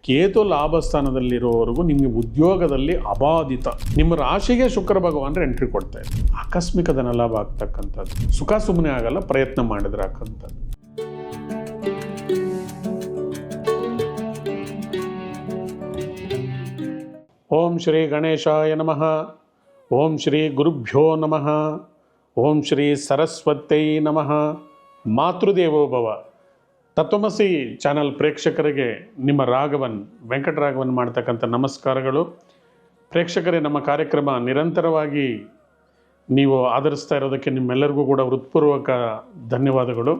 ಕೇತು ಲಾಭಸ್ಥಾನದಲ್ಲಿರೋವರೆಗೂ ನಿಮಗೆ ಉದ್ಯೋಗದಲ್ಲಿ ಅಬಾಧಿತ. ನಿಮ್ಮ ರಾಶಿಗೆ ಶುಕ್ರ ಭಗವಾನ್ ಎಂಟ್ರಿ ಕೊಡ್ತಾ ಇದ್ದಾರೆ. ಆಕಸ್ಮಿಕ ಧನ ಲಾಭ ಆಗ್ತಕ್ಕಂಥದ್ದು, ಸುಖ ಸುಮ್ಮನೆ ಆಗಲ್ಲ, ಪ್ರಯತ್ನ ಮಾಡಿದ್ರೆ ಹಾಕಂಥದ್ದು. ಓಂ ಶ್ರೀ ಗಣೇಶಾಯ ನಮಃ. ಓಂ ಶ್ರೀ ಗುರುಭ್ಯೋ ನಮಃ. ಓಂ ಶ್ರೀ ಸರಸ್ವತೈ ನಮಃ. ಮಾತೃದೇವೋಭವ. ತತ್ವಮಸಿ ಚಾನಲ್ ಪ್ರೇಕ್ಷಕರಿಗೆ ನಿಮ್ಮ ರಾಘವನ್ ವೆಂಕಟರಾಘವನ್ ಮಾಡ್ತಕ್ಕಂಥ ನಮಸ್ಕಾರಗಳು. ಪ್ರೇಕ್ಷಕರೇ, ನಮ್ಮ ಕಾರ್ಯಕ್ರಮ ನಿರಂತರವಾಗಿ ನೀವು ಆಧರಿಸ್ತಾ ಇರೋದಕ್ಕೆ ನಿಮ್ಮೆಲ್ಲರಿಗೂ ಕೂಡ ಹೃತ್ಪೂರ್ವಕ ಧನ್ಯವಾದಗಳು.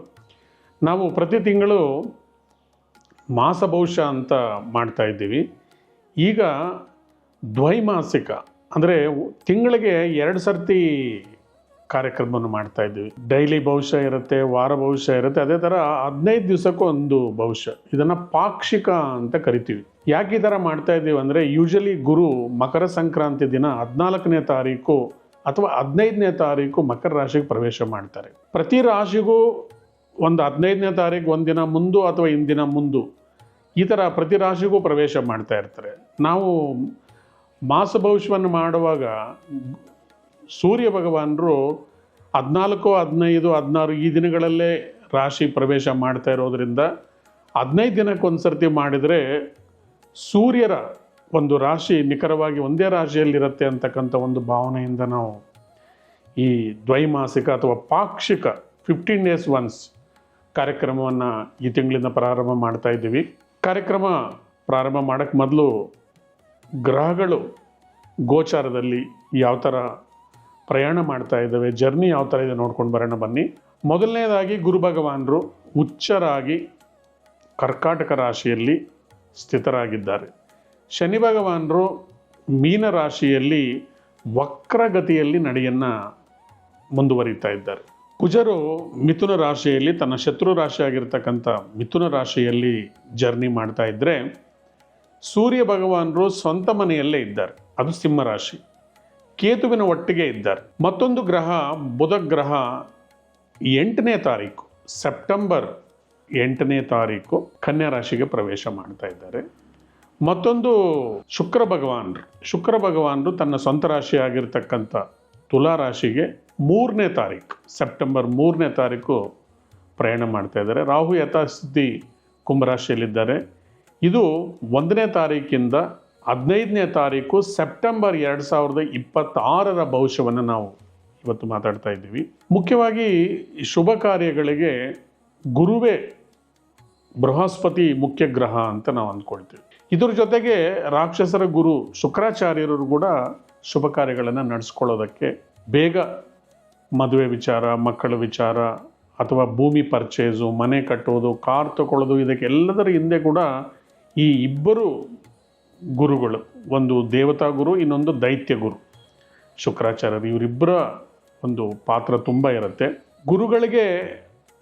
ನಾವು ಪ್ರತಿ ತಿಂಗಳು ಮಾಸ ಭವಿಷ್ಯ ಅಂತ ಮಾಡ್ತಾ ಇದ್ದೀವಿ. ಈಗ ದ್ವೈಮಾಸಿಕ ಅಂದರೆ ತಿಂಗಳಿಗೆ 2 ಸರ್ತಿ ಕಾರ್ಯಕ್ರಮವನ್ನು ಮಾಡ್ತಾ ಇದ್ದೀವಿ. ಡೈಲಿ ಭವಿಷ್ಯ ಇರುತ್ತೆ, ವಾರ ಭವಿಷ್ಯ ಇರುತ್ತೆ, ಅದೇ ಥರ 15 ದಿವಸಕ್ಕೂ ಒಂದು ಭವಿಷ್ಯ. ಇದನ್ನು ಪಾಕ್ಷಿಕ ಅಂತ ಕರಿತೀವಿ. ಯಾಕೆ ಈ ಥರ ಮಾಡ್ತಾ ಇದ್ದೀವಿ ಅಂದರೆ, ಯೂಶಲಿ ಗುರು ಮಕರ ಸಂಕ್ರಾಂತಿ ದಿನ 14ನೇ ತಾರೀಕು ಅಥವಾ 15ನೇ ತಾರೀಕು ಮಕರ ರಾಶಿಗೆ ಪ್ರವೇಶ ಮಾಡ್ತಾರೆ. ಪ್ರತಿ ರಾಶಿಗೂ ಒಂದು 15ನೇ ತಾರೀಕು ಒಂದಿನ ಮುಂದು ಅಥವಾ ಇಂದಿನ ಮುಂದು, ಈ ಥರ ಪ್ರತಿ ರಾಶಿಗೂ ಪ್ರವೇಶ ಮಾಡ್ತಾ ಇರ್ತಾರೆ. ನಾವು ಮಾಸ ಭವಿಷ್ಯವನ್ನು ಮಾಡುವಾಗ ಸೂರ್ಯ ಭಗವಾನರು 14, 15, 16 ಈ ದಿನಗಳಲ್ಲೇ ರಾಶಿ ಪ್ರವೇಶ ಮಾಡ್ತಾ ಇರೋದ್ರಿಂದ 15 ದಿನಕ್ಕೊಂದು ಸರ್ತಿ ಮಾಡಿದರೆ ಸೂರ್ಯರ ಒಂದು ರಾಶಿ ನಿಖರವಾಗಿ ಒಂದೇ ರಾಶಿಯಲ್ಲಿರುತ್ತೆ ಅಂತಕ್ಕಂಥ ಒಂದು ಭಾವನೆಯಿಂದ ನಾವು ಈ ದ್ವೈಮಾಸಿಕ ಅಥವಾ ಪಾಕ್ಷಿಕ 15 ಡೇಸ್ ಒನ್ಸ್ ಕಾರ್ಯಕ್ರಮವನ್ನು ಈ ತಿಂಗಳಿಂದ ಪ್ರಾರಂಭ ಮಾಡ್ತಾ ಇದ್ದೀವಿ. ಕಾರ್ಯಕ್ರಮ ಪ್ರಾರಂಭ ಮಾಡೋಕ್ಕೆ ಮೊದಲು ಗ್ರಹಗಳು ಗೋಚಾರದಲ್ಲಿ ಯಾವ ಥರ ಪ್ರಯಾಣ ಮಾಡ್ತಾ ಇದ್ದಾವೆ, ಜರ್ನಿ ಯಾವ ಥರ ಇದೆ ನೋಡ್ಕೊಂಡು ಬರೋಣ ಬನ್ನಿ. ಮೊದಲನೇದಾಗಿ ಗುರು ಭಗವಾನರು ಉಚ್ಚರಾಗಿ ಕರ್ಕಾಟಕ ರಾಶಿಯಲ್ಲಿ ಸ್ಥಿತರಾಗಿದ್ದಾರೆ. ಶನಿ ಭಗವಾನರು ಮೀನ ರಾಶಿಯಲ್ಲಿ ವಕ್ರಗತಿಯಲ್ಲಿ ನಡೆಯನ್ನು ಮುಂದುವರಿತಾ ಇದ್ದಾರೆ. ಕುಜರು ಮಿಥುನ ರಾಶಿಯಲ್ಲಿ ತನ್ನ ಶತ್ರು ರಾಶಿಯಾಗಿರ್ತಕ್ಕಂಥ ಮಿಥುನ ರಾಶಿಯಲ್ಲಿ ಜರ್ನಿ ಮಾಡ್ತಾ ಇದ್ದರೆ, ಸೂರ್ಯ ಭಗವಾನರು ಸ್ವಂತ ಮನೆಯಲ್ಲೇ ಇದ್ದಾರೆ, ಅದು ಸಿಂಹ ರಾಶಿ. ಕೇತುವಿನ ಒಟ್ಟಿಗೆ ಇದ್ದಾರೆ. ಮತ್ತೊಂದು ಗ್ರಹ ಬುಧ ಗ್ರಹ 8ನೇ ತಾರೀಕು ಸೆಪ್ಟೆಂಬರ್ 8ನೇ ತಾರೀಕು ಕನ್ಯಾ ರಾಶಿಗೆ ಪ್ರವೇಶ ಮಾಡ್ತಾ ಇದ್ದಾರೆ. ಮತ್ತೊಂದು ಶುಕ್ರ ಭಗವಾನರು ತನ್ನ ಸ್ವಂತ ರಾಶಿ ಆಗಿರ್ತಕ್ಕಂಥ ತುಲಾ ರಾಶಿಗೆ 3ನೇ ತಾರೀಕು ಸೆಪ್ಟೆಂಬರ್ 3ನೇ ತಾರೀಕು ಪ್ರಯಾಣ ಮಾಡ್ತಾ ಇದ್ದಾರೆ. ರಾಹು ಯಥಾಸ್ಥಿತಿ ಕುಂಭರಾಶಿಯಲ್ಲಿದ್ದಾರೆ. ಇದು 1ನೇ ತಾರೀಕಿಂದ 15ನೇ ತಾರೀಕು ಸೆಪ್ಟೆಂಬರ್ 2026ರ ಭವಿಷ್ಯವನ್ನು ನಾವು ಇವತ್ತು ಮಾತಾಡ್ತಾ ಇದ್ದೀವಿ. ಮುಖ್ಯವಾಗಿ ಶುಭ ಕಾರ್ಯಗಳಿಗೆ ಗುರುವೇ ಬೃಹಸ್ಪತಿ ಮುಖ್ಯ ಗ್ರಹ ಅಂತ ನಾವು ಅಂದ್ಕೊಳ್ತೀವಿ. ಇದ್ರ ಜೊತೆಗೆ ರಾಕ್ಷಸರ ಗುರು ಶುಕ್ರಾಚಾರ್ಯರು ಕೂಡ ಶುಭ ಕಾರ್ಯಗಳನ್ನು ನಡೆಸ್ಕೊಳ್ಳೋದಕ್ಕೆ, ಬೇಗ ಮದುವೆ ವಿಚಾರ, ಮಕ್ಕಳ ವಿಚಾರ ಅಥವಾ ಭೂಮಿ ಪರ್ಚೇಸು, ಮನೆ ಕಟ್ಟೋದು, ಕಾರ್ ತಗೊಳ್ಳೋದು, ಇದಕ್ಕೆಲ್ಲದರ ಹಿಂದೆ ಕೂಡ ಈ ಇಬ್ಬರು ಗುರುಗಳು, ಒಂದು ದೇವತಾ ಗುರು, ಇನ್ನೊಂದು ದೈತ್ಯ ಗುರು ಶುಕ್ರಾಚಾರ್ಯರು, ಇವರಿಬ್ಬರ ಒಂದು ಪಾತ್ರ ತುಂಬ ಇರುತ್ತೆ. ಗುರುಗಳಿಗೆ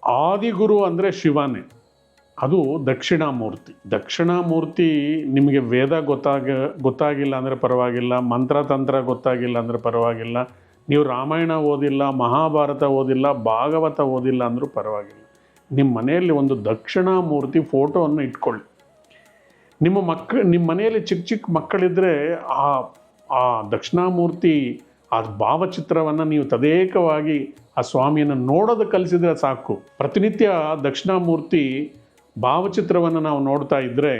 ಆದಿಗುರು ಅಂದರೆ ಶಿವನೇ, ಅದು ದಕ್ಷಿಣಾಮೂರ್ತಿ. ನಿಮಗೆ ವೇದ ಗೊತ್ತಾಗಿಲ್ಲ ಅಂದರೆ ಪರವಾಗಿಲ್ಲ, ಮಂತ್ರತಂತ್ರ ಗೊತ್ತಾಗಿಲ್ಲ ಅಂದರೆ ಪರವಾಗಿಲ್ಲ, ನೀವು ರಾಮಾಯಣ ಓದಿಲ್ಲ, ಮಹಾಭಾರತ ಓದಿಲ್ಲ, ಭಾಗವತ ಓದಿಲ್ಲ ಅಂದರೂ ಪರವಾಗಿಲ್ಲ, ನಿಮ್ಮ ಮನೆಯಲ್ಲಿ ಒಂದು ದಕ್ಷಿಣಾಮೂರ್ತಿ ಫೋಟೋವನ್ನು ಇಟ್ಕೊಳ್ಳಿ. ನಿಮ್ಮ ಮನೆಯಲ್ಲಿ ಚಿಕ್ಕ ಮಕ್ಕಳಿದ್ದರೆ ಆ ದಕ್ಷಿಣಾಮೂರ್ತಿ ಆ ಭಾವಚಿತ್ರವನ್ನು ನೀವು ತದೇಕವಾಗಿ ಆ ಸ್ವಾಮಿಯನ್ನು ನೋಡೋದು ಕಲಿಸಿದರೆ ಸಾಕು. ಪ್ರತಿನಿತ್ಯ ದಕ್ಷಿಣಾಮೂರ್ತಿ ಭಾವಚಿತ್ರವನ್ನು ನಾವು ನೋಡ್ತಾ ಇದ್ದರೆ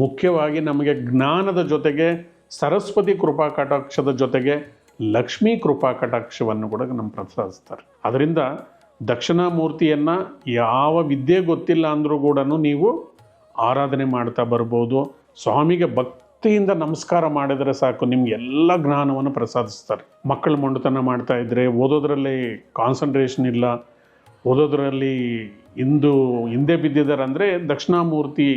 ಮುಖ್ಯವಾಗಿ ನಮಗೆ ಜ್ಞಾನದ ಜೊತೆಗೆ ಸರಸ್ವತಿ ಕೃಪಾ ಕಟಾಕ್ಷದ ಜೊತೆಗೆ ಲಕ್ಷ್ಮೀ ಕೃಪಾ ಕಟಾಕ್ಷವನ್ನು ಕೂಡ ನಮ್ಮ ಪ್ರಸಾದಿಸ್ತಾರೆ. ಅದರಿಂದ ದಕ್ಷಿಣಾಮೂರ್ತಿಯನ್ನು ಯಾವ ವಿದ್ಯೆ ಗೊತ್ತಿಲ್ಲ ಅಂದರೂ ಕೂಡ ನೀವು ಆರಾಧನೆ ಮಾಡ್ತಾ ಬರ್ಬೋದು. ಸ್ವಾಮಿಗೆ ಭಕ್ತಿಯಿಂದ ನಮಸ್ಕಾರ ಮಾಡಿದರೆ ಸಾಕು, ನಿಮ್ಗೆ ಎಲ್ಲ ಜ್ಞಾನವನ್ನು ಪ್ರಸಾದಿಸ್ತಾರೆ. ಮಕ್ಕಳು ಮೊಂಡುತನ ಮಾಡ್ತಾ ಇದ್ದರೆ, ಓದೋದ್ರಲ್ಲಿ ಕಾನ್ಸಂಟ್ರೇಷನ್ ಇಲ್ಲ, ಓದೋದ್ರಲ್ಲಿ ಹಿಂದೆ ಬಿದ್ದಿದ್ದಾರೆ ಅಂದರೆ ದಕ್ಷಿಣಾಮೂರ್ತಿ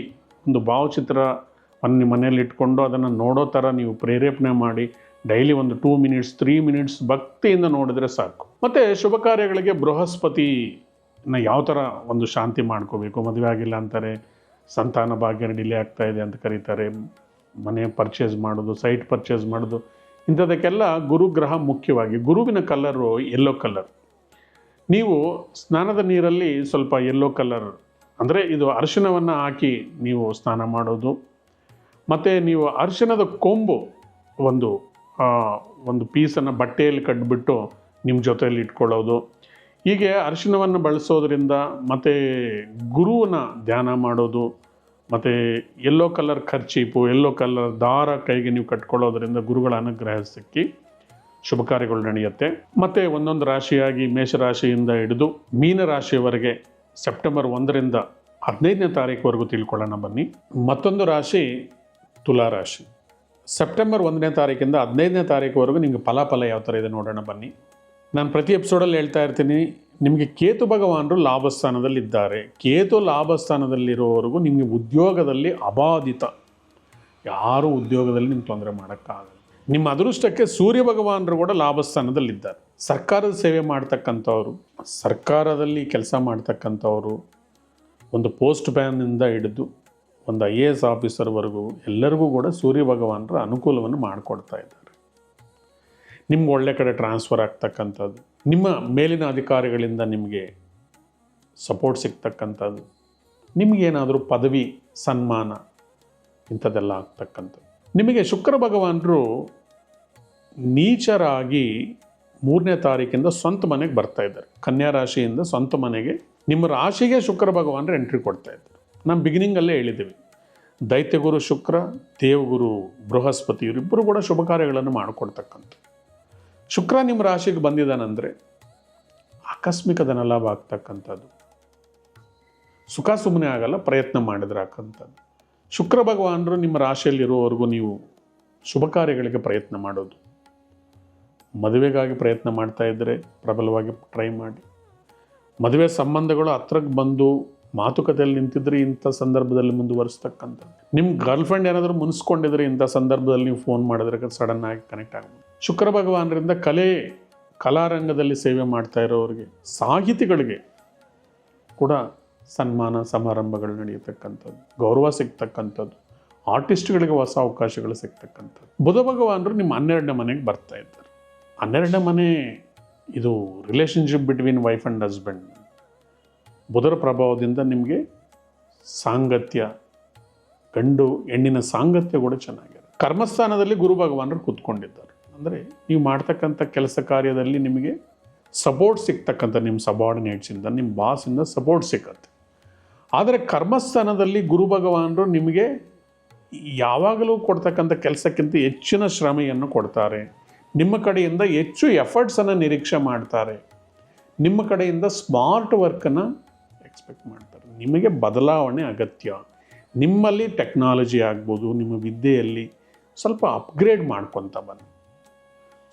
ಒಂದು ಭಾವಚಿತ್ರವನ್ನು ನಿಮ್ಮ ಮನೆಯಲ್ಲಿ ಇಟ್ಕೊಂಡು ಅದನ್ನು ನೋಡೋ ಥರ ನೀವು ಪ್ರೇರೇಪಣೆ ಮಾಡಿ ಡೈಲಿ ಒಂದು 2 ಮಿನಿಟ್ಸ್ 3 ಮಿನಿಟ್ಸ್ ಭಕ್ತಿಯಿಂದ ನೋಡಿದರೆ ಸಾಕು. ಮತ್ತು ಶುಭ ಕಾರ್ಯಗಳಿಗೆ ಬೃಹಸ್ಪತಿನ ಯಾವ ಥರ ಒಂದು ಶಾಂತಿ ಮಾಡ್ಕೋಬೇಕು, ಮದುವೆ ಆಗಿಲ್ಲ ಅಂತಾರೆ, ಸಂತಾನ ಭಾಗ್ಯ ಡಿಲೇ ಆಗ್ತಾ ಇದೆ ಅಂತ ಕರೀತಾರೆ, ಮನೆ ಪರ್ಚೇಸ್ ಮಾಡೋದು, ಸೈಟ್ ಪರ್ಚೇಸ್ ಮಾಡೋದು, ಇಂಥದಕ್ಕೆಲ್ಲ ಗುರುಗ್ರಹ ಮುಖ್ಯವಾಗಿ. ಗುರುವಿನ ಕಲರು ಯೆಲ್ಲೋ ಕಲರ್. ನೀವು ಸ್ನಾನದ ನೀರಲ್ಲಿ ಸ್ವಲ್ಪ ಯೆಲ್ಲೋ ಕಲರ್ ಅಂದರೆ ಇದು ಅರಿಶಿಣವನ್ನು ಹಾಕಿ ನೀವು ಸ್ನಾನ ಮಾಡೋದು, ಮತ್ತು ನೀವು ಅರಿಶಿಣದ ಕೊಂಬು ಒಂದು ಒಂದು ಪೀಸನ್ನು ಬಟ್ಟೆಯಲ್ಲಿ ಕಟ್ಟಿಬಿಟ್ಟು ನಿಮ್ಮ ಜೊತೆಯಲ್ಲಿ ಇಟ್ಕೊಳ್ಳೋದು. ಹೀಗೆ ಅರಿಶಿಣವನ್ನು ಬಳಸೋದ್ರಿಂದ ಮತ್ತು ಗುರುವನ್ನ ಧ್ಯಾನ ಮಾಡೋದು, ಮತ್ತು ಯೆಲ್ಲೋ ಕಲರ್ ಖರ್ಚೀಪು, ಯೆಲ್ಲೋ ಕಲರ್ ದಾರ ಕೈಗೆ ನೀವು ಕಟ್ಕೊಳ್ಳೋದ್ರಿಂದ ಗುರುಗಳ ಅನುಗ್ರಹ ಸಿಕ್ಕಿ ಶುಭ ಕಾರ್ಯಗಳು ನಡೆಯುತ್ತೆ. ಮತ್ತು ಒಂದೊಂದು ರಾಶಿಯಾಗಿ ಮೇಷರಾಶಿಯಿಂದ ಹಿಡಿದು ಮೀನರಾಶಿಯವರೆಗೆ ಸೆಪ್ಟೆಂಬರ್ 1ರಿಂದ 15ನೇ ತಾರೀಕುವರೆಗೂ ತಿಳ್ಕೊಳ್ಳೋಣ ಬನ್ನಿ. ಮತ್ತೊಂದು ರಾಶಿ ತುಲಾರಾಶಿ. ಸೆಪ್ಟೆಂಬರ್ 1ನೇ ತಾರೀಕಿಂದ 15ನೇ ತಾರೀಕುವರೆಗೂ ನಿಮಗೆ ಫಲಾಫಲ ಯಾವ ಥರ ಇದೆ ನೋಡೋಣ ಬನ್ನಿ. ನಾನು ಪ್ರತಿ ಎಪಿಸೋಡಲ್ಲಿ ಹೇಳ್ತಾ ಇರ್ತೀನಿ, ನಿಮಗೆ ಕೇತು ಭಗವಾನರು ಲಾಭಸ್ಥಾನದಲ್ಲಿದ್ದಾರೆ. ಕೇತು ಲಾಭಸ್ಥಾನದಲ್ಲಿರೋವರೆಗೂ ನಿಮಗೆ ಉದ್ಯೋಗದಲ್ಲಿ ಅಬಾಧಿತ, ಯಾರೂ ಉದ್ಯೋಗದಲ್ಲಿ ನಿಮ್ಗೆ ತೊಂದರೆ ಮಾಡೋಕ್ಕಾಗಲ್ಲ. ನಿಮ್ಮ ಅದೃಷ್ಟಕ್ಕೆ ಸೂರ್ಯ ಭಗವಾನರು ಕೂಡ ಲಾಭಸ್ಥಾನದಲ್ಲಿದ್ದಾರೆ. ಸರ್ಕಾರದ ಸೇವೆ ಮಾಡ್ತಕ್ಕಂಥವ್ರು, ಸರ್ಕಾರದಲ್ಲಿ ಕೆಲಸ ಮಾಡ್ತಕ್ಕಂಥವ್ರು, ಒಂದು ಪೋಸ್ಟ್ ಮ್ಯಾನಿಂದ ಹಿಡಿದು ಒಂದು IAS ಆಫೀಸರ್ವರೆಗೂ ಎಲ್ಲರಿಗೂ ಕೂಡ ಸೂರ್ಯ ಭಗವಾನರ ಅನುಕೂಲವನ್ನು ಮಾಡಿಕೊಡ್ತಾ ಇದ್ದಾರೆ. ನಿಮ್ಗೆ ಒಳ್ಳೆ ಕಡೆ ಟ್ರಾನ್ಸ್ಫರ್ ಆಗ್ತಕ್ಕಂಥದ್ದು, ನಿಮ್ಮ ಮೇಲಿನ ಅಧಿಕಾರಿಗಳಿಂದ ನಿಮಗೆ ಸಪೋರ್ಟ್ ಸಿಗ್ತಕ್ಕಂಥದ್ದು, ನಿಮಗೇನಾದರೂ ಪದವಿ ಸನ್ಮಾನ ಇಂಥದ್ದೆಲ್ಲ ಆಗ್ತಕ್ಕಂಥದ್ದು. ನಿಮಗೆ ಶುಕ್ರ ಭಗವಾನರು ನೀಚರಾಗಿ 3ನೇ ತಾರೀಕಿಂದ ಸ್ವಂತ ಮನೆಗೆ ಬರ್ತಾ ಇದ್ದಾರೆ. ಕನ್ಯಾ ರಾಶಿಯಿಂದ ಸ್ವಂತ ಮನೆಗೆ ನಿಮ್ಮ ರಾಶಿಗೆ ಶುಕ್ರ ಭಗವಾನರು ಎಂಟ್ರಿ ಕೊಡ್ತಾ ಇದ್ದಾರೆ. ನಾವು ಬಿಗಿನಿಂಗಲ್ಲೇ ಹೇಳಿದ್ದೀವಿ, ದೈತ್ಯಗುರು ಶುಕ್ರ, ದೇವಗುರು ಬೃಹಸ್ಪತಿ ಇವರಿಬ್ಬರು ಕೂಡ ಶುಭ ಕಾರ್ಯಗಳನ್ನು ಮಾಡಿಕೊಡ್ತಕ್ಕಂಥ. ಶುಕ್ರ ನಿಮ್ಮ ರಾಶಿಗೆ ಬಂದಿದ್ದಾನಂದರೆ ಆಕಸ್ಮಿಕ ಧನಲಾಭ ಆಗ್ತಕ್ಕಂಥದ್ದು, ಸುಖ ಸುಮ್ಮನೆ ಆಗಲ್ಲ, ಪ್ರಯತ್ನ ಮಾಡಿದ್ರೆ ಹಾಕಂಥದ್ದು. ಶುಕ್ರ ಭಗವಾನರು ನಿಮ್ಮ ರಾಶಿಯಲ್ಲಿರುವವರೆಗೂ ನೀವು ಶುಭ ಕಾರ್ಯಗಳಿಗೆ ಪ್ರಯತ್ನ ಮಾಡೋದು. ಮದುವೆಗಾಗಿ ಪ್ರಯತ್ನ ಮಾಡ್ತಾ ಇದ್ದರೆ ಪ್ರಬಲವಾಗಿ ಟ್ರೈ ಮಾಡಿ. ಮದುವೆ ಸಂಬಂಧಗಳು ಹತ್ರಕ್ಕೆ ಬಂದು ಮಾತುಕತೆಯಲ್ಲಿ ನಿಂತಿದ್ರೆ ಇಂಥ ಸಂದರ್ಭದಲ್ಲಿ ಮುಂದುವರಿಸ್ತಕ್ಕಂಥದ್ದು. ನಿಮ್ಮ ಗರ್ಲ್ಫ್ರೆಂಡ್ ಏನಾದರೂ ಮುನಿಸ್ಕೊಂಡಿದ್ರೆ ಇಂಥ ಸಂದರ್ಭದಲ್ಲಿ ನೀವು ಫೋನ್ ಮಾಡಿದ್ರೆ ಸಡನ್ ಆಗಿ ಕನೆಕ್ಟ್ ಆಗ್ಬೋದು. ಶುಕ್ರ ಭಗವಾನರಿಂದ ಕಲಾರಂಗದಲ್ಲಿ ಸೇವೆ ಮಾಡ್ತಾ ಇರೋರಿಗೆ, ಸಾಹಿತಿಗಳಿಗೆ ಕೂಡ ಸನ್ಮಾನ ಸಮಾರಂಭಗಳು ನಡೆಯತಕ್ಕಂಥದ್ದು, ಗೌರವ ಸಿಗ್ತಕ್ಕಂಥದ್ದು, ಆರ್ಟಿಸ್ಟ್ಗಳಿಗೆ ಹೊಸ ಅವಕಾಶಗಳು ಸಿಗ್ತಕ್ಕಂಥದ್ದು. ಬುಧ ಭಗವಾನರು ನಿಮ್ಮ 12ನೇ ಮನೆಗೆ ಬರ್ತಾ ಇದ್ದಾರೆ. 12ನೇ ಮನೆ ಇದು relationship between wife and husband. ಬುಧರ ಪ್ರಭಾವದಿಂದ ನಿಮಗೆ ಸಾಂಗತ್ಯ, ಗಂಡು ಹೆಣ್ಣಿನ ಸಾಂಗತ್ಯ ಕೂಡ ಚೆನ್ನಾಗಿದೆ. ಕರ್ಮಸ್ಥಾನದಲ್ಲಿ ಗುರು ಭಗವಾನರು ಕೂತ್ಕೊಂಡಿದ್ದಾರೆ. ಅಂದರೆ ನೀವು ಮಾಡ್ತಕ್ಕಂಥ ಕೆಲಸ ಕಾರ್ಯದಲ್ಲಿ ನಿಮಗೆ ಸಪೋರ್ಟ್ ಸಿಗ್ತಕ್ಕಂಥ, ನಿಮ್ಮ ಸಬಾರ್ಡಿನೇಟ್ಸಿಂದ, ನಿಮ್ಮ ಬಾಸಿಂದ ಸಪೋರ್ಟ್ ಸಿಕ್ಕತ್ತೆ. ಆದರೆ ಕರ್ಮಸ್ಥಾನದಲ್ಲಿ ಗುರು ಭಗವಾನರು ನಿಮಗೆ ಯಾವಾಗಲೂ ಕೊಡ್ತಕ್ಕಂಥ ಕೆಲಸಕ್ಕಿಂತ ಹೆಚ್ಚಿನ ಶ್ರಮೆಯನ್ನು ಕೊಡ್ತಾರೆ. ನಿಮ್ಮ ಕಡೆಯಿಂದ ಹೆಚ್ಚು ಎಫರ್ಟ್ಸನ್ನು ನಿರೀಕ್ಷೆ ಮಾಡ್ತಾರೆ. ನಿಮ್ಮ ಕಡೆಯಿಂದ ಸ್ಮಾರ್ಟ್ ವರ್ಕನ್ನು ಎಕ್ಸ್ಪೆಕ್ಟ್ ಮಾಡ್ತಾರೆ. ನಿಮಗೆ ಬದಲಾವಣೆ ಅಗತ್ಯ. ನಿಮ್ಮಲ್ಲಿ ಟೆಕ್ನಾಲಜಿ ಆಗ್ಬೋದು, ನಿಮ್ಮ ವಿದ್ಯೆಯಲ್ಲಿ ಸ್ವಲ್ಪ ಅಪ್ಗ್ರೇಡ್ ಮಾಡ್ಕೊತ ಬನ್ನಿ.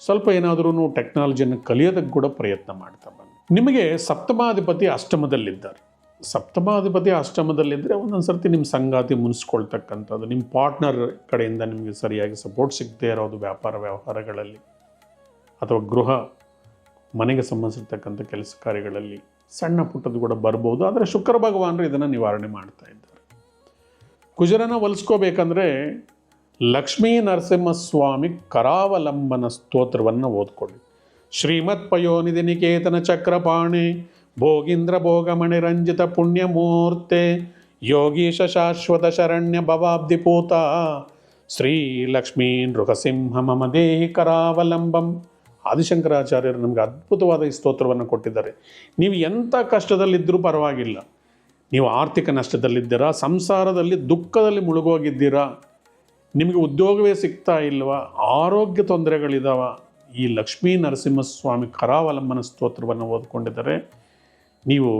ಸ್ವಲ್ಪ ಏನಾದರೂ ಟೆಕ್ನಾಲಜಿಯನ್ನು ಕಲಿಯೋದಕ್ಕೆ ಕೂಡ ಪ್ರಯತ್ನ ಮಾಡ್ತಾ ಬನ್ನಿ. ನಿಮಗೆ ಸಪ್ತಮಾಧಿಪತಿ ಅಷ್ಟಮದಲ್ಲಿದ್ದಾರೆ. ಸಪ್ತಮಾಧಿಪತಿ ಅಷ್ಟಮದಲ್ಲಿದ್ದರೆ ಒಂದೊಂದು ಸರ್ತಿ ನಿಮ್ಮ ಸಂಗಾತಿ ಮುನಿಸ್ಕೊಳ್ತಕ್ಕಂಥದ್ದು, ನಿಮ್ಮ ಪಾರ್ಟ್ನರ್ ಕಡೆಯಿಂದ ನಿಮಗೆ ಸರಿಯಾಗಿ ಸಪೋರ್ಟ್ ಸಿಗದೇ ಇರೋದು ವ್ಯವಹಾರಗಳಲ್ಲಿ ಅಥವಾ ಗೃಹ ಮನೆಗೆ ಸಂಬಂಧಿಸಿರ್ತಕ್ಕಂಥ ಕೆಲಸ ಕಾರ್ಯಗಳಲ್ಲಿ ಸಣ್ಣ ಪುಟ್ಟದ್ದು ಕೂಡ ಬರ್ಬೋದು. ಆದರೆ ಶುಕ್ರ ಭಗವಾನರು ಇದನ್ನು ನಿವಾರಣೆ ಮಾಡ್ತಾ ಇದ್ದಾರೆ. ಕುಜರನ ಹೊಲಿಸ್ಕೋಬೇಕಂದ್ರೆ ಲಕ್ಷ್ಮೀ ನರಸಿಂಹಸ್ವಾಮಿ ಕರಾವಲಂಬನ ಸ್ತೋತ್ರವನ್ನು ಓದ್ಕೊಳ್ಳಿ. ಶ್ರೀಮತ್ ಪಯೋನಿಧಿ ನಿಕೇತನ ಚಕ್ರಪಾಣಿ ಭೋಗೀಂದ್ರ ಭೋಗಮಣಿ ರಂಜಿತ ಪುಣ್ಯಮೂರ್ತೆ ಯೋಗೀಶ ಶಾಶ್ವತ ಶರಣ್ಯ ಭವಾಬ್ಧಿಪೂತ ಶ್ರೀ ಲಕ್ಷ್ಮೀ ನೃಗಸಿಂಹ ಮಮ ದೇಹಿ ಕರಾವಲಂಬಂ. ಆದಿಶಂಕರಾಚಾರ್ಯರು ನಮಗೆ ಅದ್ಭುತವಾದ ಈ ಸ್ತೋತ್ರವನ್ನು ಕೊಟ್ಟಿದ್ದಾರೆ. ನೀವು ಎಂಥ ಕಷ್ಟದಲ್ಲಿದ್ದರೂ ಪರವಾಗಿಲ್ಲ, ನೀವು ಆರ್ಥಿಕ ನಷ್ಟದಲ್ಲಿದ್ದೀರಾ, ಸಂಸಾರದಲ್ಲಿ ದುಃಖದಲ್ಲಿ ಮುಳುಗೋಗಿದ್ದೀರಾ, ನಿಮಗೆ ಉದ್ಯೋಗವೇ ಸಿಗ್ತಾ ಇಲ್ವಾ, ಆರೋಗ್ಯ ತೊಂದರೆಗಳಿದಾವ, ಈ ಲಕ್ಷ್ಮೀ ನರಸಿಂಹಸ್ವಾಮಿ ಕರಾವಲಂಬನ ಸ್ತೋತ್ರವನ್ನು ಓದ್ಕೊಂಡಿದ್ದರೆ ನೀವು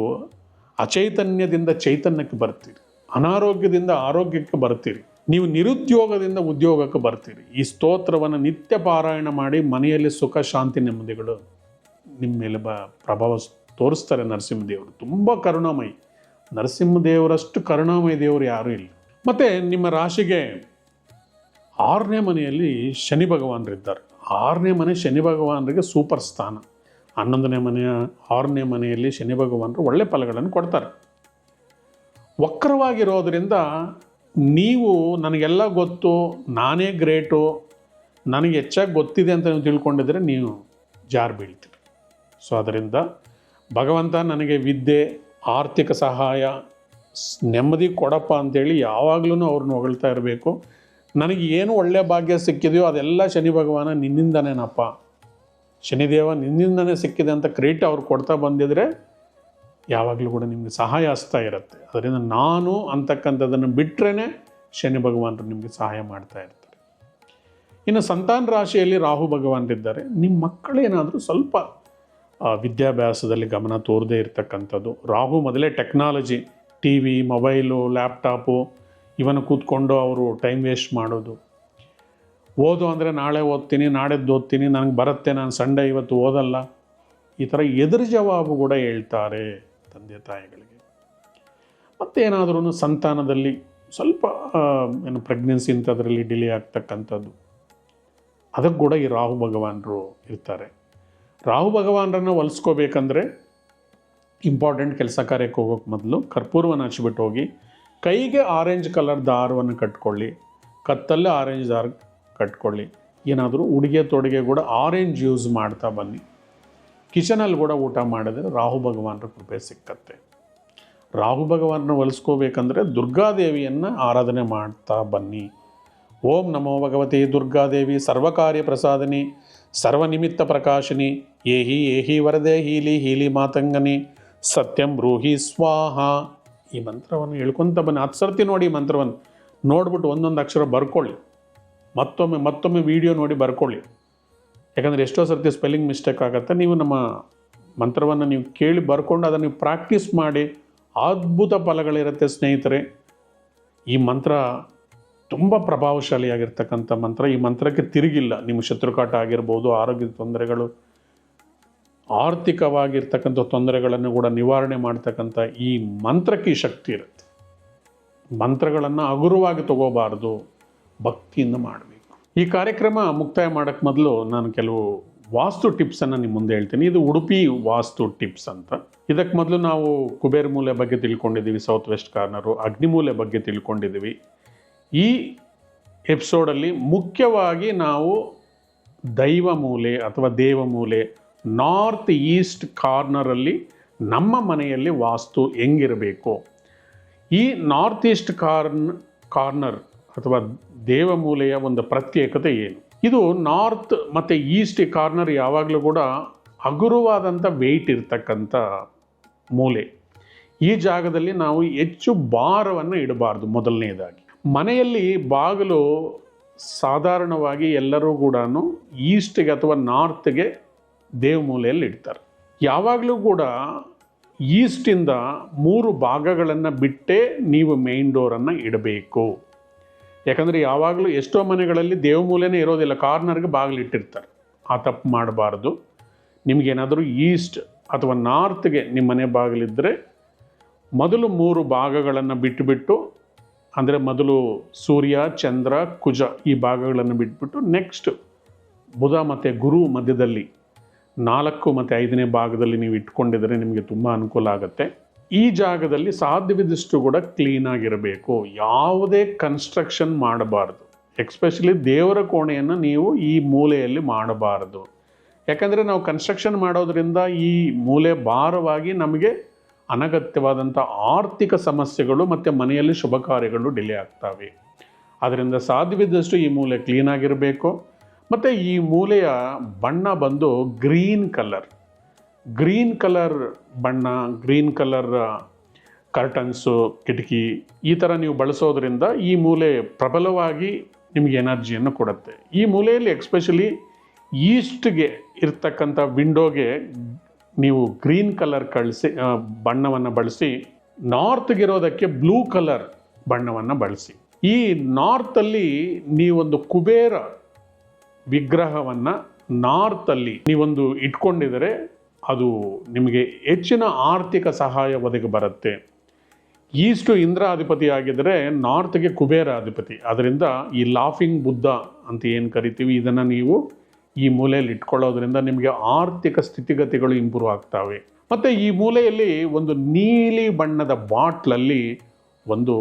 ಅಚೈತನ್ಯದಿಂದ ಚೈತನ್ಯಕ್ಕೆ ಬರ್ತೀರಿ, ಅನಾರೋಗ್ಯದಿಂದ ಆರೋಗ್ಯಕ್ಕೆ ಬರ್ತೀರಿ, ನೀವು ನಿರುದ್ಯೋಗದಿಂದ ಉದ್ಯೋಗಕ್ಕೆ ಬರ್ತೀರಿ. ಈ ಸ್ತೋತ್ರವನ್ನು ನಿತ್ಯ ಪಾರಾಯಣ ಮಾಡಿ ಮನೆಯಲ್ಲಿ ಸುಖ ಶಾಂತಿ ನೆಮ್ಮದಿಗಳು ನಿಮ್ಮ ಮೇಲೆ ಪ್ರಭಾವ ತೋರಿಸ್ತಾರೆ. ನರಸಿಂಹದೇವರು ತುಂಬ ಕರುಣಾಮಯಿ. ನರಸಿಂಹದೇವರಷ್ಟು ಕರುಣಾಮಯಿ ದೇವರು ಯಾರೂ ಇಲ್ಲ. ಮತ್ತು ನಿಮ್ಮ ರಾಶಿಗೆ 6ನೇ ಮನೆಯಲ್ಲಿ ಶನಿ ಭಗವಾನರಿದ್ದಾರೆ. 6ನೇ ಮನೆ ಶನಿ ಭಗವಾನರಿಗೆ ಸೂಪರ್ ಸ್ಥಾನ. 11ನೇ ಮನೆಯ 6ನೇ ಮನೆಯಲ್ಲಿ ಶನಿ ಭಗವಾನರು ಒಳ್ಳೆ ಫಲಗಳನ್ನು ಕೊಡ್ತಾರೆ. ವಕ್ರವಾಗಿರೋದರಿಂದ ನೀವು ನನಗೆಲ್ಲ ಗೊತ್ತು, ನಾನೇ ಗ್ರೇಟು, ನನಗೆ ಹೆಚ್ಚಾಗಿ ಗೊತ್ತಿದೆ ಅಂತ ನೀವು ತಿಳ್ಕೊಂಡಿದ್ರೆ ನೀವು ಜಾರು ಬೀಳ್ತೀರಿ. ಸೊ ಅದರಿಂದ ಭಗವಂತ ನನಗೆ ವಿದ್ಯೆ, ಆರ್ಥಿಕ ಸಹಾಯ, ನೆಮ್ಮದಿ ಕೊಡಪ್ಪ ಅಂಥೇಳಿ ಯಾವಾಗಲೂ ಅವ್ರನ್ನ ಹೊಗಳ್ತಾ ಇರಬೇಕು. ನನಗೆ ಏನು ಒಳ್ಳೆಯ ಭಾಗ್ಯ ಸಿಕ್ಕಿದೆಯೋ ಅದೆಲ್ಲ ಶನಿ ಭಗವಾನ ನಿನ್ನಿಂದನೇನಪ್ಪ, ಶನಿದೇವ ನಿನ್ನಿಂದನೇ ಸಿಕ್ಕಿದೆ ಅಂತ ಕ್ರೆಡಿಟ್ ಅವ್ರು ಕೊಡ್ತಾ ಬಂದಿದ್ರೆ ಯಾವಾಗಲೂ ಕೂಡ ನಿಮಗೆ ಸಹಾಯ ಹಸ್ತಾ ಇರುತ್ತೆ. ಅದರಿಂದ ನಾನು ಅಂತಕ್ಕಂಥದ್ದನ್ನು ಬಿಟ್ಟರೆ ಶನಿ ಭಗವಾನರು ನಿಮಗೆ ಸಹಾಯ ಮಾಡ್ತಾ ಇರ್ತಾರೆ. ಇನ್ನು ಸಂತಾನ ರಾಶಿಯಲ್ಲಿ ರಾಹು ಭಗವಾನರಿದ್ದಾರೆ. ನಿಮ್ಮ ಮಕ್ಕಳೇನಾದರೂ ಸ್ವಲ್ಪ ವಿದ್ಯಾಭ್ಯಾಸದಲ್ಲಿ ಗಮನ ತೋರದೇ ಇರತಕ್ಕಂಥದ್ದು. ರಾಹು ಮೊದಲೇ technology, T V, mobile, laptop ಇವನ್ನು ಕೂತ್ಕೊಂಡು ಅವರು ಟೈಮ್ ವೇಸ್ಟ್ ಮಾಡೋದು. ಓದು ಅಂದರೆ ನಾಳೆ ಓದ್ತೀನಿ, ನಾಳೆದ್ದು ಓದ್ತೀನಿ, ನನಗೆ ಬರುತ್ತೆ, ನಾನು ಸಂಡೇ ಇವತ್ತು ಓದಲ್ಲ, ಈ ಥರ ಎದುರು ಜವಾಬು ಕೂಡ ಹೇಳ್ತಾರೆ ತಂದೆ ತಾಯಿಗಳಿಗೆ. ಮತ್ತೇನಾದ್ರೂ ಸಂತಾನದಲ್ಲಿ ಸ್ವಲ್ಪ ಏನು ಪ್ರೆಗ್ನೆನ್ಸಿ ಇಂಥದ್ರಲ್ಲಿ ಡಿಲೇ ಆಗ್ತಕ್ಕಂಥದ್ದು, ಅದಕ್ಕೆ ಕೂಡ ಈ ರಾಹು ಭಗವಾನರು ಇರ್ತಾರೆ. ರಾಹು ಭಗವಾನರನ್ನು ಹೊಲಿಸ್ಕೋಬೇಕಂದ್ರೆ ಇಂಪಾರ್ಟೆಂಟ್ ಕೆಲಸ ಕಾರ್ಯಕ್ಕೆ ಹೋಗೋಕ್ಕೆ ಮೊದಲು ಕರ್ಪೂರವನ್ನು ಹಚ್ಚಿಬಿಟ್ಟು ಹೋಗಿ ಕೈಗೆ ಆರೆಂಜ್ ಕಲರ್ ದಾರವನ್ನು ಕಟ್ಕೊಳ್ಳಿ, ಕತ್ತಲ್ಲೇ ಆರೆಂಜ್ ದಾರ ಕಟ್ಕೊಳ್ಳಿ. ಏನಾದರೂ ಉಡುಗೆ ತೊಡುಗೆ ಕೂಡ ಆರೆಂಜ್ ಯೂಸ್ ಮಾಡ್ತಾ ಬನ್ನಿ. ಕಿಚನಲ್ಲಿ ಕೂಡ ಊಟ ಮಾಡಿದ್ರೆ ರಾಹು ಭಗವಾನರ ಕೃಪೆ ಸಿಕ್ಕತ್ತೆ. ರಾಹು ಭಗವಾನನ ಹೊಲಿಸ್ಕೋಬೇಕಂದ್ರೆ ದುರ್ಗಾದೇವಿಯನ್ನು ಆರಾಧನೆ ಮಾಡ್ತಾ ಬನ್ನಿ. ಓಂ ನಮೋ ಭಗವತಿ ದುರ್ಗಾದೇವಿ ಸರ್ವಕಾರ್ಯ ಪ್ರಸಾದಿನಿ ಸರ್ವನಿಮಿತ್ತ ಪ್ರಕಾಶಿನಿ ಏಹಿ ಏಹಿ ವರದೆ ಹೀಲಿ ಹೀಲಿ ಮಾತಂಗನಿ ಸತ್ಯಂ ಬ್ರೂಹಿ ಸ್ವಾಹ. ಈ ಮಂತ್ರವನ್ನು ಹೇಳ್ಕೊತ ಬನ್ನಿ. 10 ಸರ್ತಿ ನೋಡಿ ಈ ಮಂತ್ರವನ್ನು, ನೋಡ್ಬಿಟ್ಟು ಒಂದೊಂದು ಅಕ್ಷರ ಬರ್ಕೊಳ್ಳಿ, ಮತ್ತೊಮ್ಮೆ ವಿಡಿಯೋ ನೋಡಿ ಬರ್ಕೊಳ್ಳಿ. ಯಾಕಂದರೆ ಎಷ್ಟೋ ಸರ್ತಿ ಸ್ಪೆಲ್ಲಿಂಗ್ ಮಿಸ್ಟೇಕ್ ಆಗುತ್ತೆ. ನೀವು ನಮ್ಮ ಮಂತ್ರವನ್ನು ನೀವು ಕೇಳಿ ಬರ್ಕೊಂಡು ಅದನ್ನು ನೀವು ಪ್ರಾಕ್ಟೀಸ್ ಮಾಡಿ, ಅದ್ಭುತ ಫಲಗಳಿರುತ್ತೆ ಸ್ನೇಹಿತರೆ. ಈ ಮಂತ್ರ ತುಂಬ ಪ್ರಭಾವಶಾಲಿಯಾಗಿರ್ತಕ್ಕಂಥ ಮಂತ್ರ. ಈ ಮಂತ್ರಕ್ಕೆ ತಿರುಗಿಲ್ಲ. ನಿಮ್ಮ ಶತ್ರುಕಾಟ ಆಗಿರ್ಬೋದು, ಆರೋಗ್ಯದ ತೊಂದರೆಗಳು, ಆರ್ಥಿಕವಾಗಿರ್ತಕ್ಕಂಥ ತೊಂದರೆಗಳನ್ನು ಕೂಡ ನಿವಾರಣೆ ಮಾಡ್ತಕ್ಕಂಥ ಈ ಮಂತ್ರಕ್ಕೆ ಈ ಶಕ್ತಿ ಇರುತ್ತೆ. ಮಂತ್ರಗಳನ್ನು ಹಗುರವಾಗಿ ತಗೋಬಾರ್ದು, ಭಕ್ತಿಯಿಂದ ಮಾಡಬೇಕು. ಈ ಕಾರ್ಯಕ್ರಮ ಮುಕ್ತಾಯ ಮಾಡೋಕ್ಕೆ ಮೊದಲು ನಾನು ಕೆಲವು ವಾಸ್ತು ಟಿಪ್ಸನ್ನು ನಿಮ್ಮ ಮುಂದೆ ಹೇಳ್ತೀನಿ. ಇದು ಉಡುಪಿ ವಾಸ್ತು ಟಿಪ್ಸ್ ಅಂತ. ಇದಕ್ಕೆ ಮೊದಲು ನಾವು ಕುಬೇರ ಮೂಲೆ ಬಗ್ಗೆ ತಿಳ್ಕೊಂಡಿದ್ದೀವಿ, ಸೌತ್ ವೆಸ್ಟ್ ಕಾರ್ನರು, ಅಗ್ನಿಮೂಲೆ ಬಗ್ಗೆ ತಿಳ್ಕೊಂಡಿದ್ದೀವಿ. ಈ ಎಪಿಸೋಡಲ್ಲಿ ಮುಖ್ಯವಾಗಿ ನಾವು ದೈವ ಮೂಲೆ ಅಥವಾ ದೇವಮೂಲೆ, ನಾರ್ತ್ ಈಸ್ಟ್ ಕಾರ್ನರಲ್ಲಿ ನಮ್ಮ ಮನೆಯಲ್ಲಿ ವಾಸ್ತು ಹೆಂಗಿರಬೇಕು, ಈ ನಾರ್ತ್ ಈಸ್ಟ್ ಕಾರ್ನರ್ ಅಥವಾ ದೇವಮೂಲೆಯ ಒಂದು ಪ್ರತ್ಯೇಕತೆ ಏನು. ಇದು ನಾರ್ತ್ ಮತ್ತು ಈಸ್ಟ್ ಕಾರ್ನರ್ ಯಾವಾಗಲೂ ಕೂಡ ಹಗುರವಾದಂಥ ವೆಯ್ಟ್ ಇರ್ತಕ್ಕಂಥ ಮೂಲೆ. ಈ ಜಾಗದಲ್ಲಿ ನಾವು ಹೆಚ್ಚು ಭಾರವನ್ನು ಇಡಬಾರ್ದು. ಮೊದಲನೇದಾಗಿ ಮನೆಯಲ್ಲಿ ಬಾಗಿಲು ಸಾಧಾರಣವಾಗಿ ಎಲ್ಲರೂ ಕೂಡ ಈಸ್ಟ್ಗೆ ಅಥವಾ ನಾರ್ತ್ಗೆ ದೇವಮೂಲೆಯಲ್ಲಿ ಇಡ್ತಾರೆ. ಯಾವಾಗಲೂ ಕೂಡ ಈಸ್ಟಿಂದ 3 ಭಾಗಗಳನ್ನು ಬಿಟ್ಟೇ ನೀವು ಮೇನ್ ಡೋರನ್ನು ಇಡಬೇಕು. ಯಾಕಂದರೆ ಯಾವಾಗಲೂ ಎಷ್ಟೋ ಮನೆಗಳಲ್ಲಿ ದೇವಮೂಲೆನೇ ಇರೋದಿಲ್ಲ, ಕಾರ್ನರ್ಗೆ ಬಾಗಿಲು ಇಟ್ಟಿರ್ತಾರೆ. ಆ ತಪ್ಪು ಮಾಡಬಾರ್ದು. ನಿಮಗೇನಾದರೂ ಈಸ್ಟ್ ಅಥವಾ ನಾರ್ತ್ಗೆ ನಿಮ್ಮ ಮನೆ ಬಾಗಿಲಿದ್ದರೆ ಮೊದಲು 3 ಭಾಗಗಳನ್ನು ಬಿಟ್ಟುಬಿಟ್ಟು, ಅಂದರೆ ಮೊದಲು ಸೂರ್ಯ, ಚಂದ್ರ, ಕುಜ ಈ ಭಾಗಗಳನ್ನು ಬಿಟ್ಬಿಟ್ಟು ನೆಕ್ಸ್ಟ್ ಬುಧ ಮತ್ತು ಗುರು ಮಧ್ಯದಲ್ಲಿ 4 ಮತ್ತು 5ನೇ ಭಾಗದಲ್ಲಿ ನೀವು ಇಟ್ಕೊಂಡಿದರೆ ನಿಮಗೆ ತುಂಬ ಅನುಕೂಲ ಆಗುತ್ತೆ. ಈ ಜಾಗದಲ್ಲಿ ಸಾಧ್ಯವಿದಷ್ಟು ಕೂಡ ಕ್ಲೀನಾಗಿರಬೇಕು. ಯಾವುದೇ ಕನ್ಸ್ಟ್ರಕ್ಷನ್ ಮಾಡಬಾರ್ದು. ಎಕ್ಸ್ಪೆಷಲಿ ದೇವರ ಕೋಣೆಯನ್ನು ನೀವು ಈ ಮೂಲೆಯಲ್ಲಿ ಮಾಡಬಾರ್ದು. ಯಾಕಂದರೆ ನಾವು ಕನ್ಸ್ಟ್ರಕ್ಷನ್ ಮಾಡೋದ್ರಿಂದ ಈ ಮೂಲೆ ಭಾರವಾಗಿ ನಮಗೆ ಅನಗತ್ಯವಾದಂಥ ಆರ್ಥಿಕ ಸಮಸ್ಯೆಗಳು ಮತ್ತು ಮನೆಯಲ್ಲಿ ಶುಭ ಕಾರ್ಯಗಳು ಡಿಲೇ ಆಗ್ತವೆ. ಆದ್ದರಿಂದ ಸಾಧ್ಯವಿದ್ದಷ್ಟು ಈ ಮೂಲೆ ಕ್ಲೀನಾಗಿರಬೇಕು. ಮತ್ತು ಈ ಮೂಲೆಯ ಬಣ್ಣ ಬಂದು ಗ್ರೀನ್ ಕಲರ್ ಬಣ್ಣ, ಗ್ರೀನ್ ಕಲರ್ ಕರ್ಟನ್ಸು, ಕಿಟಕಿ ಈ ಥರ ನೀವು ಬಳಸೋದ್ರಿಂದ ಈ ಮೂಲೆ ಪ್ರಬಲವಾಗಿ ನಿಮಗೆ ಎನರ್ಜಿಯನ್ನು ಕೊಡುತ್ತೆ. ಈ ಮೂಲೆಯಲ್ಲಿ ಎಕ್ಸ್ಪೆಷಲಿ ಈಸ್ಟ್ಗೆ ಇರ್ತಕ್ಕಂಥ ವಿಂಡೋಗೆ ನೀವು ಗ್ರೀನ್ ಕಲರ್ ಬಣ್ಣವನ್ನು ಬಳಸಿ, ನಾರ್ತ್ಗಿರೋದಕ್ಕೆ ಬ್ಲೂ ಕಲರ್ ಬಣ್ಣವನ್ನು ಬಳಸಿ. ಈ ನಾರ್ತಲ್ಲಿ ನೀವೊಂದು ಕುಬೇರ ವಿಗ್ರಹವನ್ನು ನಾರ್ತಲ್ಲಿ ನೀವೊಂದು ಇಟ್ಕೊಂಡಿದರೆ ಅದು ನಿಮಗೆ ಹೆಚ್ಚಿನ ಆರ್ಥಿಕ ಸಹಾಯ ಒದಗಿ ಬರುತ್ತೆ. ಈಸ್ಟು ಇಂದ್ರ ಅಧಿಪತಿ ಆಗಿದ್ದರೆ ನಾರ್ತ್ಗೆ ಕುಬೇರ ಅಧಿಪತಿ. ಅದರಿಂದ ಈ ಲಾಫಿಂಗ್ ಬುದ್ಧ ಅಂತ ಏನು ಕರಿತೀವಿ, ಇದನ್ನು ನೀವು ಈ ಮೂಲೆಯಲ್ಲಿ ಇಟ್ಕೊಳ್ಳೋದ್ರಿಂದ ನಿಮಗೆ ಆರ್ಥಿಕ ಸ್ಥಿತಿಗತಿಗಳು ಇಂಪ್ರೂವ್ ಆಗ್ತವೆ. ಮತ್ತು ಈ ಮೂಲೆಯಲ್ಲಿ ಒಂದು ನೀಲಿ ಬಣ್ಣದ ಬಾಟ್ಲಲ್ಲಿ ಒಂದು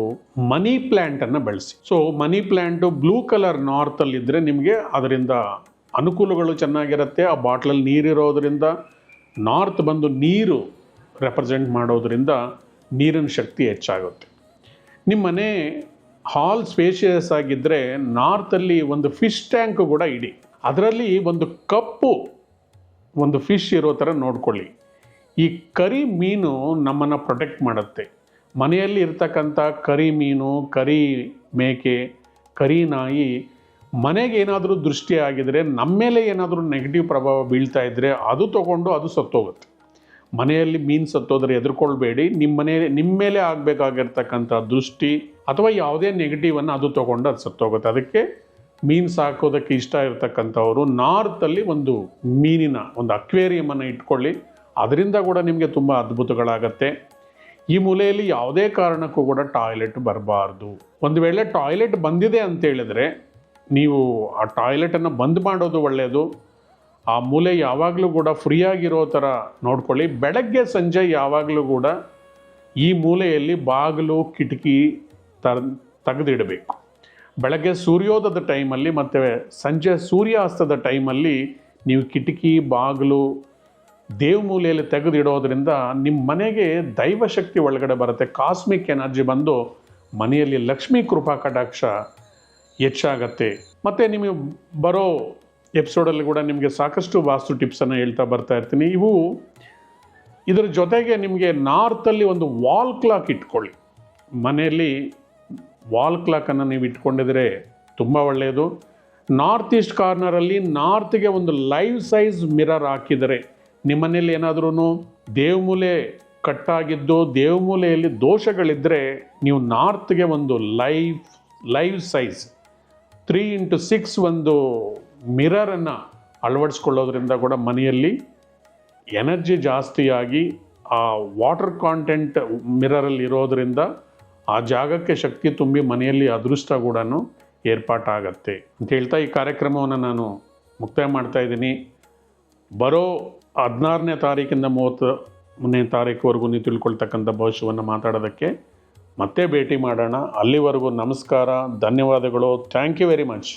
ಮನಿ ಪ್ಲ್ಯಾಂಟನ್ನು ಬೆಳೆಸಿ. ಸೊ ಮನಿ ಪ್ಲ್ಯಾಂಟು ಬ್ಲೂ ಕಲರ್ ನಾರ್ತಲ್ಲಿದ್ದರೆ ನಿಮಗೆ ಅದರಿಂದ ಅನುಕೂಲಗಳು ಚೆನ್ನಾಗಿರುತ್ತೆ. ಆ ಬಾಟ್ಲಲ್ಲಿ ನೀರಿರೋದ್ರಿಂದ ನಾರ್ತ್ ಬಂದು ನೀರು ರೆಪ್ರೆಸೆಂಟ್ ಮಾಡೋದ್ರಿಂದ ನೀರಿನ ಶಕ್ತಿ ಹೆಚ್ಚಾಗುತ್ತೆ. ನಿಮ್ಮ ಮನೆ ಹಾಲ್ ಸ್ಪೇಷಿಯಸ್ ಆಗಿದ್ದರೆ ನಾರ್ತಲ್ಲಿ ಒಂದು ಫಿಶ್ ಟ್ಯಾಂಕ್ ಕೂಡ ಇಡಿ, ಅದರಲ್ಲಿ ಒಂದು ಕಪ್ಪು ಒಂದು ಫಿಶ್ ಇರೋ ಥರ ನೋಡ್ಕೊಳ್ಳಿ. ಈ ಕರಿ ಮೀನು ನಮ್ಮನ್ನು ಪ್ರೊಟೆಕ್ಟ್ ಮಾಡುತ್ತೆ. ಮನೆಯಲ್ಲಿ ಇರ್ತಕ್ಕಂಥ ಕರಿ ಮೀನು, ಕರಿ ಮೇಕೆ, ಕರಿ ನಾಯಿ ಮನೆಗೆ ಏನಾದರೂ ದೃಷ್ಟಿ ಆಗಿದರೆ, ನಮ್ಮ ಮೇಲೆ ಏನಾದರೂ ನೆಗೆಟಿವ್ ಪ್ರಭಾವ ಬೀಳ್ತಾ ಇದ್ದರೆ ಅದು ತೊಗೊಂಡು ಅದು ಸತ್ತೋಗುತ್ತೆ. ಮನೆಯಲ್ಲಿ ಮೀನು ಸತ್ತೋದ್ರೆ ಎದುರ್ಕೊಳ್ಬೇಡಿ. ನಿಮ್ಮ ಮೇಲೆ ಆಗಬೇಕಾಗಿರ್ತಕ್ಕಂಥ ದೃಷ್ಟಿ ಅಥವಾ ಯಾವುದೇ ನೆಗೆಟಿವನ್ನು ಅದು ತೊಗೊಂಡು ಅದು ಸತ್ತೋಗುತ್ತೆ. ಅದಕ್ಕೆ ಮೀನು ಸಾಕೋದಕ್ಕೆ ಇಷ್ಟ ಇರತಕ್ಕಂಥವರು ನಾರ್ತಲ್ಲಿ ಒಂದು ಮೀನಿನ ಒಂದು ಅಕ್ವೇರಿಯಮನ್ನು ಇಟ್ಕೊಳ್ಳಿ. ಅದರಿಂದ ಕೂಡ ನಿಮಗೆ ತುಂಬ ಅದ್ಭುತಗಳಾಗತ್ತೆ. ಈ ಮೂಲೆಯಲ್ಲಿ ಯಾವುದೇ ಕಾರಣಕ್ಕೂ ಕೂಡ ಟಾಯ್ಲೆಟ್ ಬರಬಾರ್ದು. ಒಂದು ವೇಳೆ ಟಾಯ್ಲೆಟ್ ಬಂದಿದೆ ಅಂತೇಳಿದರೆ ನೀವು ಆ ಟಾಯ್ಲೆಟನ್ನು ಬಂದ್ ಮಾಡೋದು ಒಳ್ಳೆಯದು. ಆ ಮೂಲೆ ಯಾವಾಗಲೂ ಕೂಡ ಫ್ರೀಯಾಗಿರೋ ಥರ ನೋಡ್ಕೊಳ್ಳಿ. ಬೆಳಗ್ಗೆ ಸಂಜೆ ಯಾವಾಗಲೂ ಕೂಡ ಈ ಮೂಲೆಯಲ್ಲಿ ಬಾಗಿಲು ಕಿಟಕಿ ತೆಗೆದಿಡಬೇಕು. ಬೆಳಗ್ಗೆ ಸೂರ್ಯೋದಯದ ಟೈಮಲ್ಲಿ ಮತ್ತು ಸಂಜೆ ಸೂರ್ಯಾಸ್ತದ ಟೈಮಲ್ಲಿ ನೀವು ಕಿಟಕಿ ಬಾಗಿಲು ದೇವ ಮೂಲೆಯಲ್ಲಿ ತೆಗೆದಿಡೋದ್ರಿಂದ ನಿಮ್ಮ ಮನೆಗೆ ದೈವಶಕ್ತಿ ಒಳಗಡೆ ಬರುತ್ತೆ. ಕಾಸ್ಮಿಕ್ ಎನರ್ಜಿ ಬಂದು ಮನೆಯಲ್ಲಿ ಲಕ್ಷ್ಮೀ ಕೃಪಾ ಕಟಾಕ್ಷ ಹೆಚ್ಚಾಗತ್ತೆ. ಮತ್ತು ನಿಮಗೆ ಬರೋ ಎಪಿಸೋಡಲ್ಲಿ ಕೂಡ ನಿಮಗೆ ಸಾಕಷ್ಟು ವಾಸ್ತು ಟಿಪ್ಸನ್ನು ಹೇಳ್ತಾ ಬರ್ತಾ ಇರ್ತೀನಿ. ಇದರ ಜೊತೆಗೆ ನಿಮಗೆ ನಾರ್ತಲ್ಲಿ ಒಂದು ವಾಲ್ ಕ್ಲಾಕ್ ಇಟ್ಕೊಳ್ಳಿ. ಮನೆಯಲ್ಲಿ ವಾಲ್ ಕ್ಲಾಕನ್ನು ನೀವು ಇಟ್ಕೊಂಡಿದ್ರೆ ತುಂಬ ಒಳ್ಳೆಯದು. ನಾರ್ತ್ ಈಸ್ಟ್ ಕಾರ್ನರಲ್ಲಿ ನಾರ್ತ್ಗೆ ಒಂದು ಲೈವ್ ಸೈಜ್ ಮಿರರ್ ಹಾಕಿದರೆ, ನಿಮ್ಮ ಮನೇಲಿ ಏನಾದ್ರೂ ದೇವಮೂಲೆ ಕಟ್ಟಾಗಿದ್ದು ದೇವಮೂಲೆಯಲ್ಲಿ ದೋಷಗಳಿದ್ದರೆ ನೀವು ನಾರ್ತ್ಗೆ ಒಂದು ಲೈವ್ ಸೈಜ್ 3x6 ಒಂದು ಮಿರರನ್ನು ಅಳವಡಿಸ್ಕೊಳ್ಳೋದ್ರಿಂದ ಕೂಡ ಮನೆಯಲ್ಲಿ ಎನರ್ಜಿ ಜಾಸ್ತಿಯಾಗಿ ಆ ವಾಟರ್ ಕಾಂಟೆಂಟ್ ಮಿರರಲ್ಲಿ ಇರೋದರಿಂದ ಆ ಜಾಗಕ್ಕೆ ಶಕ್ತಿ ತುಂಬಿ ಮನೆಯಲ್ಲಿ ಅದೃಷ್ಟ ಕೂಡ ಏರ್ಪಾಟಾಗತ್ತೆ ಅಂತ ಹೇಳ್ತಾ ಈ ಕಾರ್ಯಕ್ರಮವನ್ನು ನಾನು ಮುಕ್ತಾಯ ಮಾಡ್ತಾ ಇದ್ದೀನಿ. ಬರೋ 16ನೇ ತಾರೀಕಿಂದ 30ನೇ ತಾರೀಕುವರೆಗೂ ನೀವು ತಿಳ್ಕೊಳ್ತಕ್ಕಂಥ ಭವಿಷ್ಯವನ್ನು ಮಾತಾಡೋದಕ್ಕೆ ಮತ್ತೆ ಭೇಟಿ ಮಾಡೋಣ. ಅಲ್ಲಿವರೆಗೂ ನಮಸ್ಕಾರ, ಧನ್ಯವಾದಗಳು. Thank you very much.